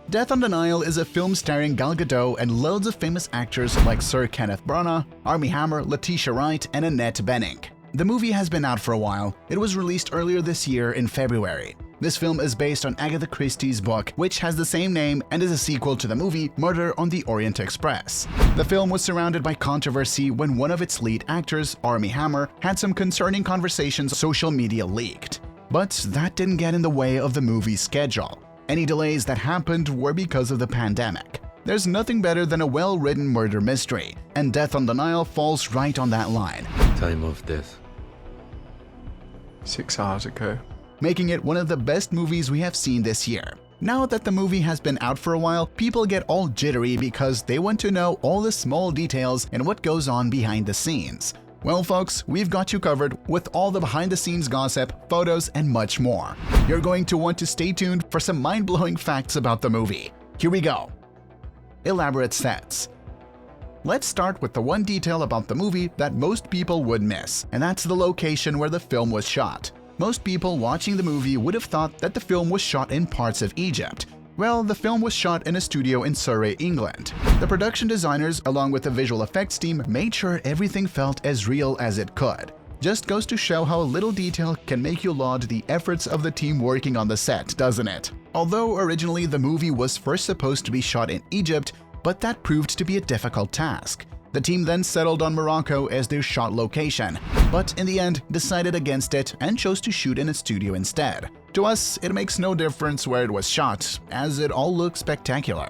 Death on the Nile is a film starring Gal Gadot and loads of famous actors like Sir Kenneth Branagh, Armie Hammer, Letitia Wright, and Annette Bening. The movie has been out for a while. It was released earlier this year in February. This film is based on Agatha Christie's book, which has the same name and is a sequel to the movie Murder on the Orient Express. The film was surrounded by controversy when one of its lead actors, Armie Hammer, had some concerning conversations social media leaked. But that didn't get in the way of the movie's schedule. Any delays that happened were because of the pandemic. There's nothing better than a well-written murder mystery, and Death on the Nile falls right on that line. Time of death. 6 hours ago. Making it one of the best movies we have seen this year. Now that the movie has been out for a while, people get all jittery because they want to know all the small details and what goes on behind the scenes. Well folks, we've got you covered with all the behind-the-scenes gossip, photos, and much more. You're going to want to stay tuned for some mind-blowing facts about the movie. Here we go. Elaborate sets. Let's start with the one detail about the movie that most people would miss, and that's the location where the film was shot. Most people watching the movie would have thought that the film was shot in parts of Egypt. Well, the film was shot in a studio in Surrey, England. The production designers, along with the visual effects team, made sure everything felt as real as it could. Just goes to show how little detail can make you laud the efforts of the team working on the set, doesn't it? Although originally the movie was first supposed to be shot in Egypt, but that proved to be a difficult task. The team then settled on Morocco as their shot location, but in the end decided against it and chose to shoot in a studio instead. To us, it makes no difference where it was shot, as it all looks spectacular.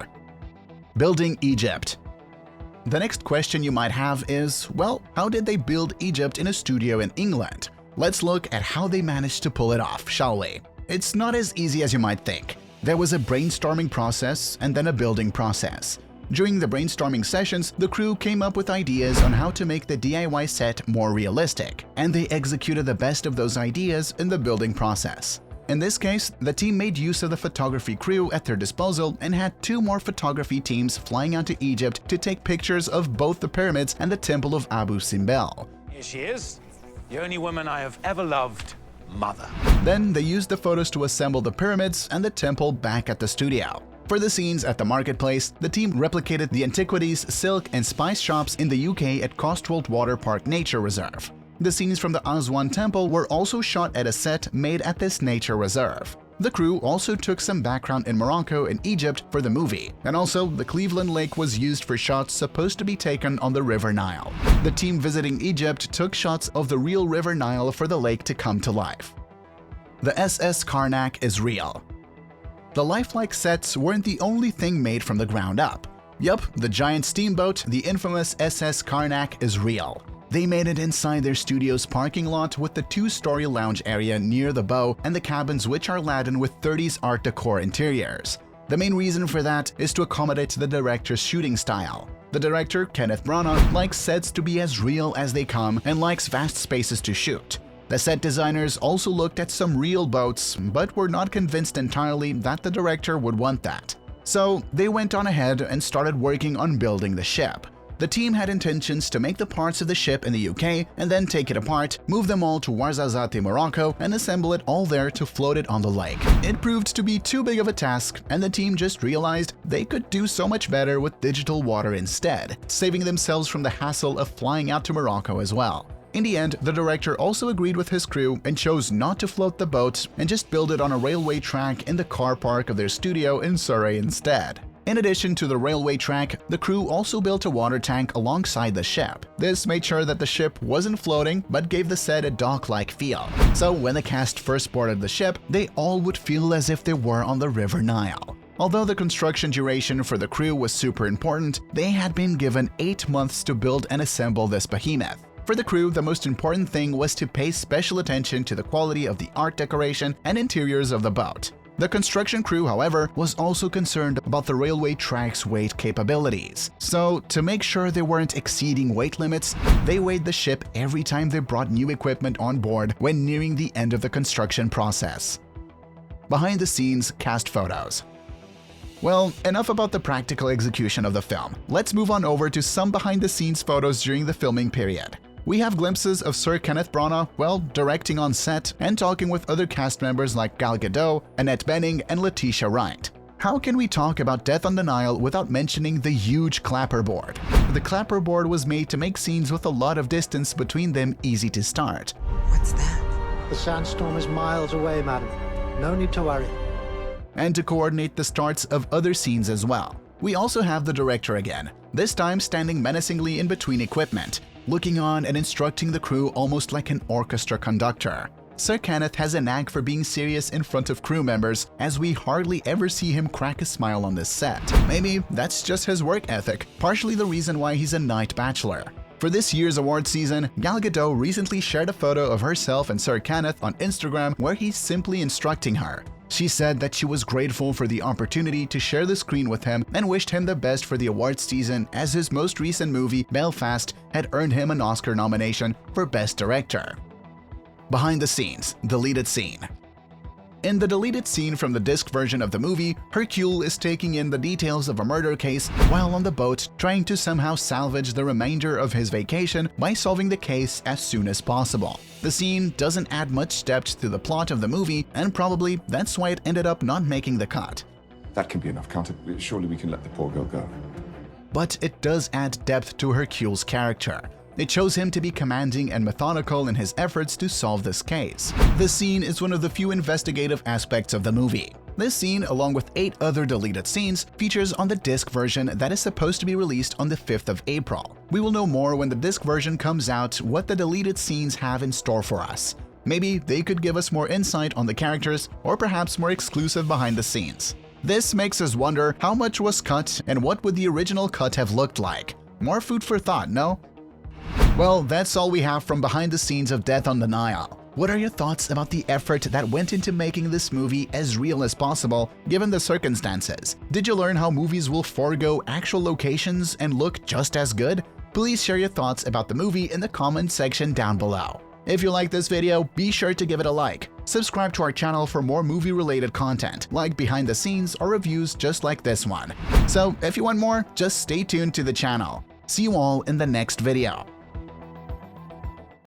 Building Egypt. The next question you might have is, well, how did they build Egypt in a studio in England? Let's look at how they managed to pull it off, shall we? It's not as easy as you might think. There was a brainstorming process and then a building process. During the brainstorming sessions, the crew came up with ideas on how to make the DIY set more realistic, and they executed the best of those ideas in the building process. In this case, the team made use of the photography crew at their disposal and had 2 more photography teams flying out to Egypt to take pictures of both the pyramids and the Temple of Abu Simbel. Here she is, the only woman I have ever loved, Mother. Then they used the photos to assemble the pyramids and the temple back at the studio. For the scenes at the marketplace, the team replicated the antiquities, silk, and spice shops in the UK at Cotswold Water Park Nature Reserve. The scenes from the Aswan Temple were also shot at a set made at this nature reserve. The crew also took some background in Morocco and Egypt for the movie, and also the Cleveland Lake was used for shots supposed to be taken on the River Nile. The team visiting Egypt took shots of the real River Nile for the lake to come to life. The SS Karnak is real. The lifelike sets weren't the only thing made from the ground up. Yup, the giant steamboat, the infamous SS Karnak, is real. They made it inside their studio's parking lot with the 2-story lounge area near the bow and the cabins, which are laden with 30s Art Deco interiors. The main reason for that is to accommodate the director's shooting style. The director, Kenneth Branagh, likes sets to be as real as they come and likes vast spaces to shoot. The set designers also looked at some real boats, but were not convinced entirely that the director would want that. So they went on ahead and started working on building the ship. The team had intentions to make the parts of the ship in the UK and then take it apart, move them all to Ouarzazate, Morocco, and assemble it all there to float it on the lake. It proved to be too big of a task, and the team just realized they could do so much better with digital water instead, saving themselves from the hassle of flying out to Morocco as well. In the end, the director also agreed with his crew and chose not to float the boat and just build it on a railway track in the car park of their studio in Surrey instead. In addition to the railway track, the crew also built a water tank alongside the ship. This made sure that the ship wasn't floating but gave the set a dock-like feel. So when the cast first boarded the ship, they all would feel as if they were on the River Nile. Although the construction duration for the crew was super important, they had been given 8 months to build and assemble this behemoth. For the crew, the most important thing was to pay special attention to the quality of the art decoration and interiors of the boat. The construction crew, however, was also concerned about the railway track's weight capabilities. So, to make sure they weren't exceeding weight limits, they weighed the ship every time they brought new equipment on board when nearing the end of the construction process. Behind the scenes cast photos. Well, enough about the practical execution of the film. Let's move on over to some behind-the-scenes photos during the filming period. We have glimpses of Sir Kenneth Branagh, well, directing on set and talking with other cast members like Gal Gadot, Annette Bening, and Letitia Wright. How can we talk about Death on the Nile without mentioning the huge clapperboard? The clapperboard was made to make scenes with a lot of distance between them easy to start. What's that? The sandstorm is miles away, madam. No need to worry. And to coordinate the starts of other scenes as well. We also have the director again, this time standing menacingly in between equipment, looking on and instructing the crew almost like an orchestra conductor. Sir Kenneth has a knack for being serious in front of crew members, as we hardly ever see him crack a smile on this set. Maybe that's just his work ethic, partially the reason why he's a night bachelor. For this year's award season, Gal Gadot recently shared a photo of herself and Sir Kenneth on Instagram where he's simply instructing her. She said that she was grateful for the opportunity to share the screen with him and wished him the best for the awards season, as his most recent movie, Belfast, had earned him an Oscar nomination for Best Director. Behind the scenes, deleted scene. In the deleted scene from the disc version of the movie, Hercule is taking in the details of a murder case while on the boat, trying to somehow salvage the remainder of his vacation by solving the case as soon as possible. The scene doesn't add much depth to the plot of the movie, and probably that's why it ended up not making the cut. That can be enough, can't it? Surely we can let the poor girl go. But it does add depth to Hercule's character. It shows him to be commanding and methodical in his efforts to solve this case. This scene is one of the few investigative aspects of the movie. This scene, along with 8 other deleted scenes, features on the disc version that is supposed to be released on the 5th of April. We will know more when the disc version comes out what the deleted scenes have in store for us. Maybe they could give us more insight on the characters, or perhaps more exclusive behind the scenes. This makes us wonder how much was cut and what would the original cut have looked like. More food for thought, no? Well, that's all we have from behind the scenes of Death on the Nile. What are your thoughts about the effort that went into making this movie as real as possible, given the circumstances? Did you learn how movies will forego actual locations and look just as good? Please share your thoughts about the movie in the comment section down below. If you like this video, be sure to give it a like. Subscribe to our channel for more movie-related content, like behind the scenes or reviews just like this one. So, if you want more, just stay tuned to the channel. See you all in the next video.